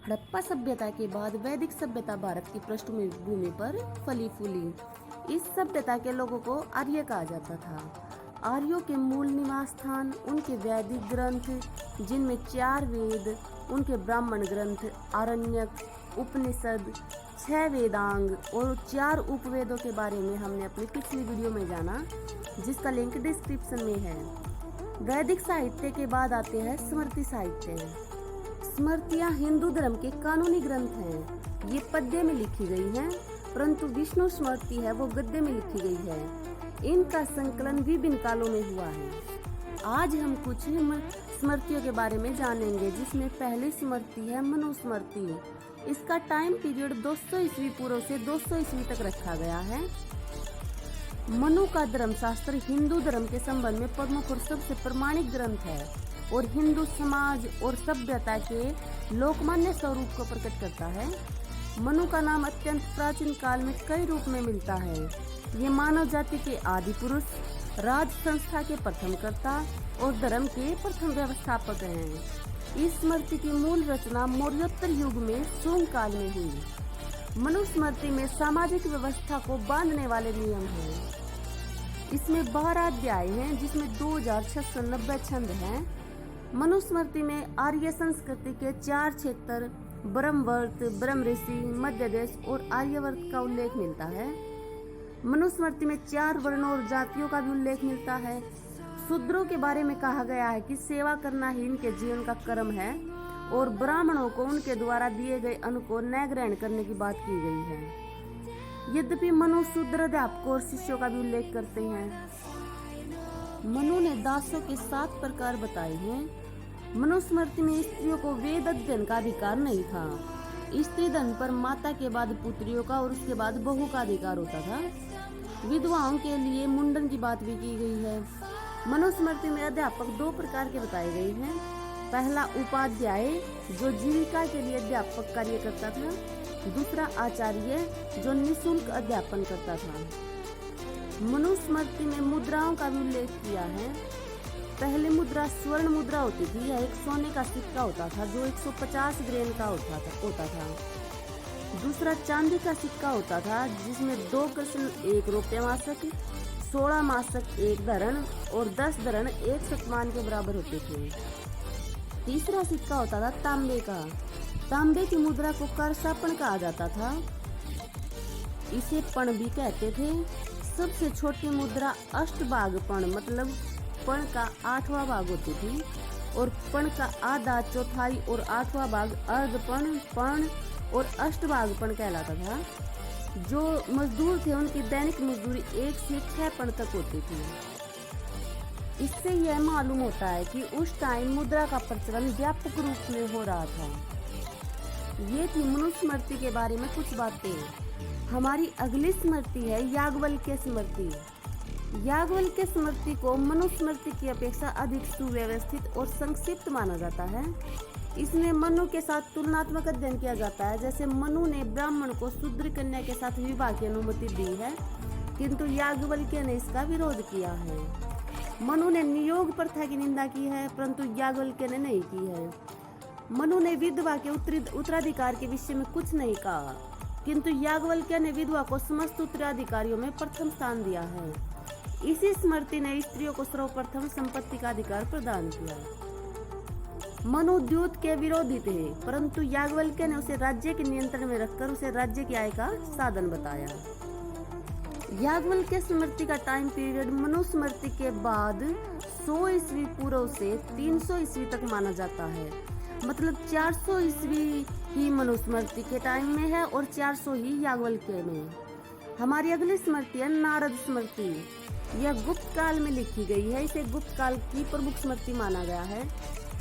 हड़प्पा सभ्यता के बाद वैदिक सभ्यता भारत की पृष्ठभूमि पर फली फूली। इस सभ्यता के लोगों को आर्य कहा जाता था। आर्यों के मूल निवास स्थान उनके वैदिक ग्रंथ, जिनमें 4 वेद, उनके ब्राह्मण ग्रंथ, आरण्यक, उपनिषद, 6 वेदांग और 4 उपवेदों के बारे में हमने अपनी पिछली वीडियो में जाना, जिसका लिंक डिस्क्रिप्शन में है। वैदिक साहित्य के बाद आते हैं स्मृति साहित्य। स्मृतियाँ हिंदू धर्म के कानूनी ग्रंथ हैं। ये पद्य में लिखी गई हैं, परंतु विष्णु स्मृति है वो गद्य में लिखी गई है। इनका संकलन विभिन्न कालों में हुआ है। आज हम कुछ स्मृतियों के बारे में जानेंगे, जिसमें पहली स्मृति है मनुस्मृति। इसका टाइम पीरियड 200 ईस्वी पूर्व से 200 ईस्वी तक रखा गया है। मनु का धर्मशास्त्र हिंदू धर्म के संबंध में प्रमुख और सबसे प्रमाणिक ग्रंथ है और हिंदू समाज और सभ्यता के लोकमान्य स्वरूप को प्रकट करता है। मनु का नाम अत्यंत प्राचीन काल में कई रूप में मिलता है। ये मानव जाति के आदि पुरुष, राज संस्था के प्रथम कर्ता और धर्म के प्रथम व्यवस्थापक हैं। इस स्मृति की मूल रचना मौर्योत्तर युग में शुंग काल में हुई। मनुस्मृति में सामाजिक व्यवस्था को बांधने वाले नियम हैं। इसमें 12 अध्याय हैं, जिसमें 2690 छंद हैं। मनुस्मृति में आर्य संस्कृति के 4 क्षेत्र ब्रह्मवर्त, ब्रह्म ऋषि, मध्य देश और आर्यवर्त का उल्लेख मिलता है। मनुस्मृति में 4 वर्णों और जातियों का भी उल्लेख मिलता है। शूद्रों के बारे में कहा गया है कि सेवा करना ही इनके जीवन का कर्म है और ब्राह्मणों को उनके द्वारा दिए गए अन्न को न ग्रहण करने की बात की गई है। यद्यपि मनु शूद्र अध्यापकों और शिष्यों का भी उल्लेख करते हैं। मनु ने दासों के 7 प्रकार बताए हैं। मनुस्मृति में स्त्रियों को वेद अध्ययन का अधिकार नहीं था। स्त्री धन पर माता के बाद पुत्रियों का और उसके बाद बहू का अधिकार होता था। विधवाओं के लिए मुंडन की बात भी की गई है। मनुस्मृति में अध्यापक 2 प्रकार के बताए गए हैं। पहला उपाध्याय, जो जीविका के लिए अध्यापक कार्य करता था। दूसरा आचार्य, जो निःशुल्क अध्यापन करता था। मनुस्मृति में मुद्राओं का भी उल्लेख किया है। पहली मुद्रा स्वर्ण मुद्रा होती थी। यह एक सोने का सिक्का होता था जो 150 ग्रेन का होता था। दूसरा चांदी का सिक्का होता था, जिसमें 2 कृष्ण 1 रुपया मासक, 16 मासक 1 धरण और 10 धरण 1 शतमान के बराबर होते थे। तीसरा सिक्का होता था तांबे का। तांबे की मुद्रा को करसापण कहा जाता था। इसे पण भी कहते थे। सबसे छोटी मुद्रा अष्टभाग पण, मतलब पण का 8वां भाग होती थी और पण का आधा, चौथाई और 8वां भाग अर्धपण, पण और अष्टभाग पण कहलाता था। जो मजदूर थे उनकी दैनिक मजदूरी 1 से 6 पण तक होती थी। इससे यह मालूम होता है कि उस टाइम मुद्रा का प्रचलन व्यापक रूप में हो रहा था। ये थी मनुस्मृति के बारे में कुछ बातें। हमारी अगली स्मृति है याज्ञवल्क्य स्मृति। याज्ञवल्क्य स्मृति को मनुस्मृति की अपेक्षा अधिक सुव्यवस्थित और संक्षिप्त माना जाता है। इसमें मनु के साथ तुलनात्मक अध्ययन किया जाता है। जैसे मनु ने ब्राह्मण को शूद्र कन्या के साथ विवाह की अनुमति दी है, किंतु याज्ञवल्क्य ने इसका विरोध किया है। मनु ने नियोग प्रथा की निंदा की है, परंतु याज्ञवल्क्य ने नहीं की है। मनु ने विधवा के उत्तराधिकार के विषय में कुछ नहीं कहा, किंतु याज्ञवल्क्य ने विधवा को समस्त उत्तराधिकारियों में प्रथम स्थान दिया है। इसी स्मृति ने स्त्रियों को सर्वप्रथम संपत्ति का अधिकार प्रदान किया। मनु द्यूत के विरोधी थे, परंतु याज्ञवल्क्य ने उसे राज्य के नियंत्रण में रखकर उसे राज्य की आय का साधन बताया। याज्ञवल्क्य स्मृति का टाइम पीरियड मनुस्मृति के बाद 100 ईस्वी पूर्व से 300 ईस्वी तक माना जाता है। मतलब 400 ईस्वी ही मनुस्मृति के टाइम में है और 400 ही याज्ञवल्क्य में। हमारी अगली स्मृति है नारद स्मृति। यह गुप्त काल में लिखी गई है। इसे गुप्त काल की प्रमुख स्मृति माना गया है।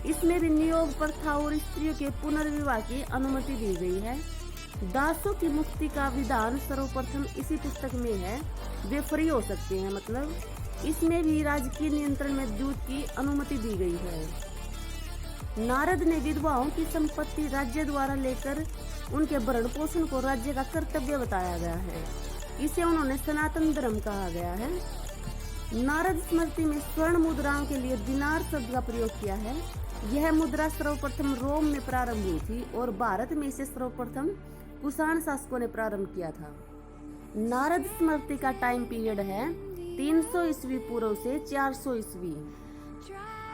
इसमें भी नियोग प्रथा और स्त्रियों के पुनर्विवाह की अनुमति दी गई है। दासों की मुक्ति का विधान सर्वप्रथम इसी पुस्तक में है। वे फ्री हो सकते हैं, मतलब इसमें भी राजकीय नियंत्रण में द्यूत की अनुमति दी गई है। नारद ने विधवाओं की संपत्ति राज्य द्वारा लेकर उनके भरण पोषण को राज्य का कर्तव्य बताया गया है। इसे उन्होंने सनातन धर्म कहा गया है। नारद स्मृति में स्वर्ण मुद्राओं के लिए दिनार शब्द का प्रयोग किया है। यह मुद्रा सर्वप्रथम रोम में प्रारंभ हुई थी और भारत में इसे सर्वप्रथम कुषाण शासकों ने प्रारंभ किया था। नारद स्मृति का टाइम पीरियड है 300 ईस्वी पूर्व से 400 ईस्वी।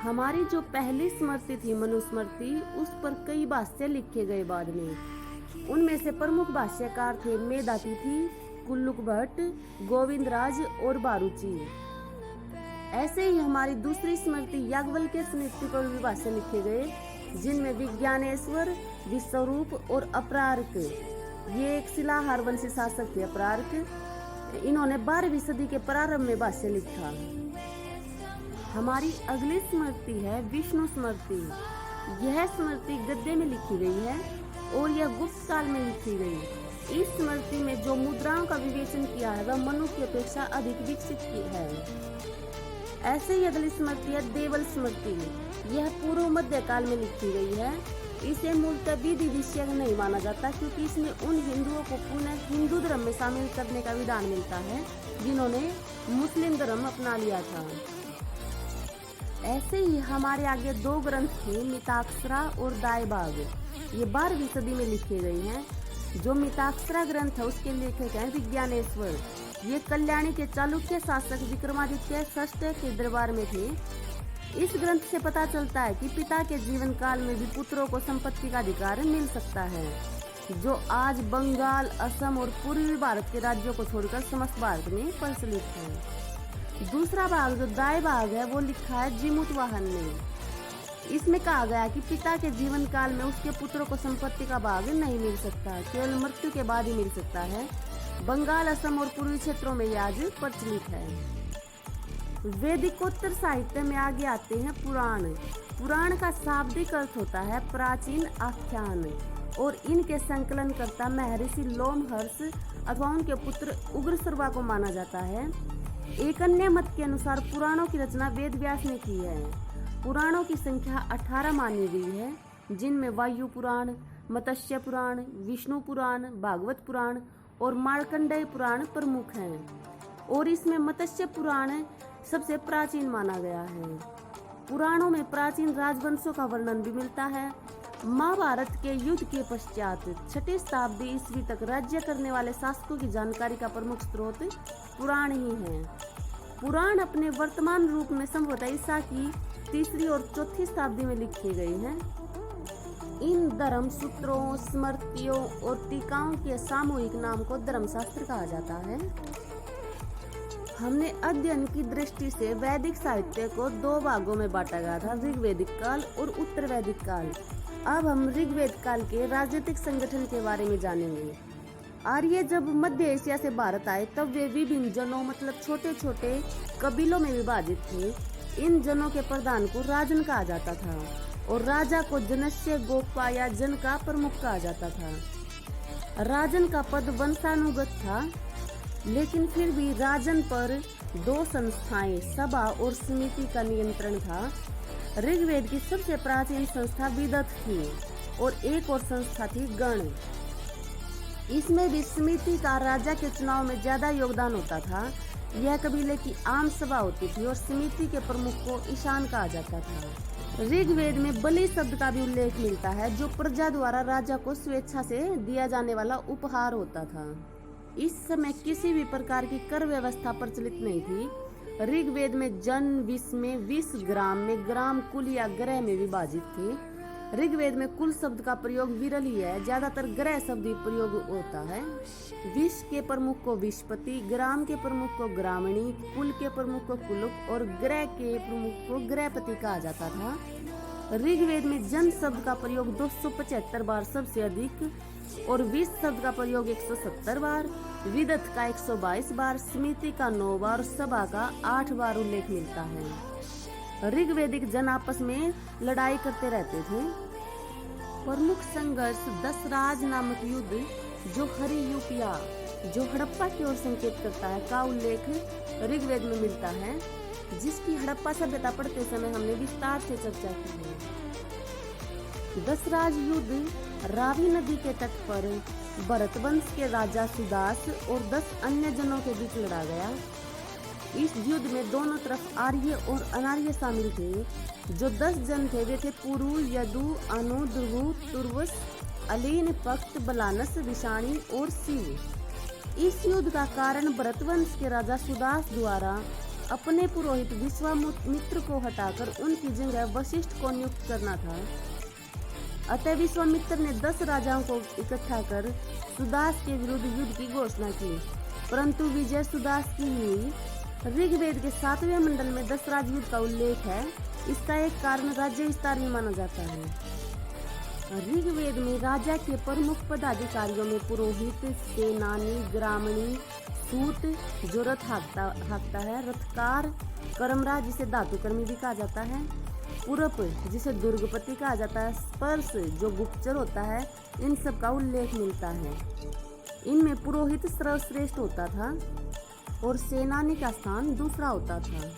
हमारी जो पहली स्मृति थी मनुस्मृति, उस पर कई भाष्य लिखे गए बाद में। उनमें से प्रमुख भाष्यकार थे मेधातिथि, कुल्लुक भट्ट, गोविंदराज और बारूची। ऐसे ही हमारी दूसरी स्मृति याज्ञवल्क्य स्मृति पर भी भाष्य लिखे गए, जिनमें विज्ञानेश्वर, विश्वरूप और अपरार्क, ये एक शिलाहार वंशी शासक थे अपरार्क, इन्होंने 12वीं सदी के प्रारंभ में भाष्य लिखा। हमारी अगली स्मृति है विष्णु स्मृति। यह स्मृति गद्य में लिखी गई है और यह गुप्त काल में लिखी गई। इस स्मृति में जो मुद्राओं का विवेचन किया है वह मनु की अपेक्षा अधिक विकसित की है। ऐसे ही अगली स्मृति है देवल स्मृति। यह पूर्व मध्य काल में लिखी गई है। इसे मूलतः विधि विषय नहीं माना जाता, क्योंकि इसमें उन हिंदुओं को पुनः हिंदू धर्म में शामिल करने का विधान मिलता है जिन्होंने मुस्लिम धर्म अपना लिया था। ऐसे ही हमारे आगे 2 ग्रंथ थे, मिताक्षरा और दायबाग। ये 12वीं सदी में लिखे गए हैं। जो मिताक्षरा ग्रंथ है उसके लेखक हैं विज्ञानेश्वर। ये कल्याणी के चालुक्य शासक विक्रमादित्य षष्ठ के दरबार में थे। इस ग्रंथ से पता चलता है कि पिता के जीवन काल में भी पुत्रों को संपत्ति का अधिकार मिल सकता है, जो आज बंगाल, असम और पूर्वी भारत के राज्यों को छोड़कर समस्त भारत में प्रचलित है। दूसरा भाग जो दाय भाग है वो लिखा है जीमूत वाहन ने। इसमें कहा गया कि पिता के जीवन काल में उसके पुत्रों को संपत्ति का भाग नहीं मिल सकता, केवल मृत्यु के बाद ही मिल सकता है। बंगाल, असम और पूर्वी क्षेत्रों में यह आज प्रचलित है। वैदिकोत्तर साहित्य में आगे आते हैं पुराण। पुराण का शाब्दिक अर्थ होता है प्राचीन आख्यान, और इनके संकलनकर्ता महर्षि लोमहर्ष अथवा उनके पुत्र उग्रश्रवा को माना जाता है। एक अन्य मत के अनुसार पुराणों की रचना वेद व्यास ने की है। पुराणों की संख्या 18 मानी गई है, जिनमें वायु पुराण, मत्स्य पुराण, विष्णु पुराण, भागवत पुराण और मार्कंडेय पुराण प्रमुख हैं, और इसमें मत्स्य पुराण सबसे प्राचीन माना गया है। पुराणों में प्राचीन राजवंशों का वर्णन भी मिलता है। महाभारत के युद्ध के पश्चात 6ठी शताब्दी ईस्वी तक राज्य करने वाले शासकों की जानकारी का प्रमुख स्रोत पुराण ही है। पुराण अपने वर्तमान रूप में संभवतः ईसा की 3री और 4थी शताब्दी में लिखे गए हैं। इन धर्म सूत्रों, स्मृतियों और टीकाओं के सामूहिक नाम को धर्मशास्त्र कहा जाता है। हमने अध्ययन की दृष्टि से वैदिक साहित्य को 2 भागों में बांटा गया था, ऋग्वैदिक काल और उत्तर वैदिक काल। अब हम ऋग्वेद काल के राजनीतिक संगठन के बारे में जानेंगे। आर्य जब मध्य एशिया से भारत आए तब वे विभिन्न जनों मतलब छोटे छोटे कबीलों में विभाजित थे। इन जनों के प्रधान को राजन कहा जाता था और राजा को जनस्य, गोपा या जन का प्रमुख कहा जाता था। राजन का पद वंशानुगत था, लेकिन फिर भी राजन पर 2 संस्थाएं, सभा और समिति का नियंत्रण था। ऋग्वेद की सबसे प्राचीन संस्था विदत थी और एक और संस्था थी गण। इसमें भी समिति का राजा के चुनाव में ज्यादा योगदान होता था। यह कबीले की आम सभा होती थी और समिति के प्रमुख को ईशान कहा जाता था। ऋग्वेद में बलि शब्द का भी उल्लेख मिलता है, जो प्रजा द्वारा राजा को स्वेच्छा से दिया जाने वाला उपहार होता था। इस समय किसी भी प्रकार की कर व्यवस्था प्रचलित नहीं थी। ऋग्वेद में जन, विष में विष, ग्राम में ग्राम, कुल या ग्रह में विभाजित थे। ऋग्वेद में कुल शब्द का प्रयोग विरल ही है, ज्यादातर ग्रह शब्द ही प्रयोग होता है। विष के प्रमुख को विषपति, ग्राम के प्रमुख को ग्रामणी, कुल के प्रमुख को कुलुक और ग्रह के प्रमुख को ग्रहपति कहा जाता था। ऋग्वेद में जन शब्द का प्रयोग 275 बार सबसे अधिक और विष शब्द का प्रयोग 170 बार, विदत का 122 बार, समिति का 9 बार और सभा का 8 बार उल्लेख मिलता है। ऋग्वेदिक जन आपस में लड़ाई करते रहते थे। प्रमुख संघर्ष दशराज नामक युद्ध, जो हरियुपिया, जो हड़प्पा की ओर संकेत करता है, का उल्लेख ऋग्वेद में मिलता है, जिसकी हड़प्पा सभ्यता पढ़ते समय हमने विस्तार से चर्चा की है। दशराज युद्ध रावी नदी के तट पर भरत वंश के राजा सुदास और 10 अन्य जनों के बीच लड़ा गया। इस युद्ध में दोनों तरफ आर्य और अनार्य शामिल थे। जो 10 जन थे वे थे पुरु, यदु, अनु, ध्रुव, तुर्वस, अलीन, पक्त, बलानस, विषाणी और शिव। इस युद्ध का कारण भरतवंश के राजा सुदास द्वारा अपने पुरोहित विश्वामित्र को हटाकर उनकी जगह वशिष्ठ को नियुक्त करना था। अतः विश्वामित्र ने 10 राजाओं को इकट्ठा कर सुदास के विरुद्ध युद्ध की घोषणा की, परंतु विजय सुदास की हुई। ऋग्वेद के 7वें मंडल में 10 राजयुद्ध का उल्लेख है। इसका एक कारण राज्य विस्तार भी माना जाता है। ऋग्वेद में राजा के प्रमुख पदाधिकारियों में पुरोहित, सेनानी, ग्रामणी, सूत जो रथ हाँकता है, रथकार, कर्मराज जिसे धातुकर्मी भी कहा जाता है, पुरप जिसे दुर्गपति कहा जाता है, स्पर्श जो गुप्तचर होता है, इन सब का उल्लेख मिलता है। इनमें पुरोहित सर्वश्रेष्ठ होता था और सेनानी का स्थान दूसरा होता था।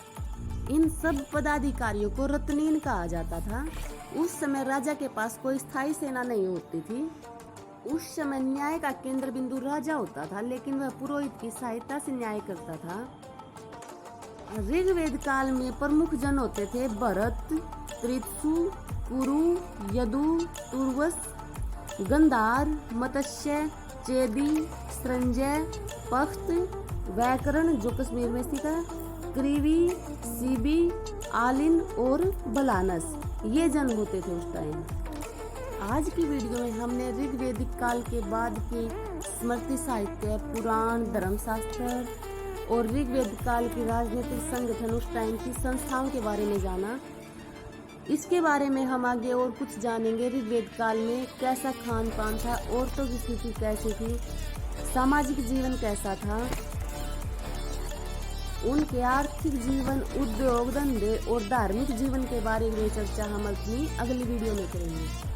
इन सब पदाधिकारियों को रत्नीन कहा जाता था। उस समय राजा के पास कोई स्थायी सेना नहीं होती थी। उस समय न्याय का केंद्र बिंदु राजा होता था, लेकिन वह पुरोहित की सहायता से न्याय करता था। ऋग्वेद काल में प्रमुख जन होते थे भरत, त्रित्सु, कुरु, यदु, तुर्वस, गंधार, मत्स्य, चेदी, संजय, पख्त, व्याकरण जो कश्मीर में सीखा, क्रीवी, सीबी, आलिन और बलानस, ये जन होते थे उस टाइम। आज की वीडियो में हमने ऋग्वेदिक काल के बाद के स्मृति साहित्य, पुराण, धर्मशास्त्र और ऋग्वेद काल की राजनीतिक संगठन उस टाइम की संस्थाओं के बारे में जाना। इसके बारे में हम आगे और कुछ जानेंगे। ऋग्वेद काल में कैसा खान पान था, औरतों की स्थिति कैसी थी, सामाजिक जीवन कैसा था, उनके आर्थिक जीवन, उद्योग धंधे और धार्मिक जीवन के बारे में चर्चा हम अपनी अगली वीडियो में करेंगे।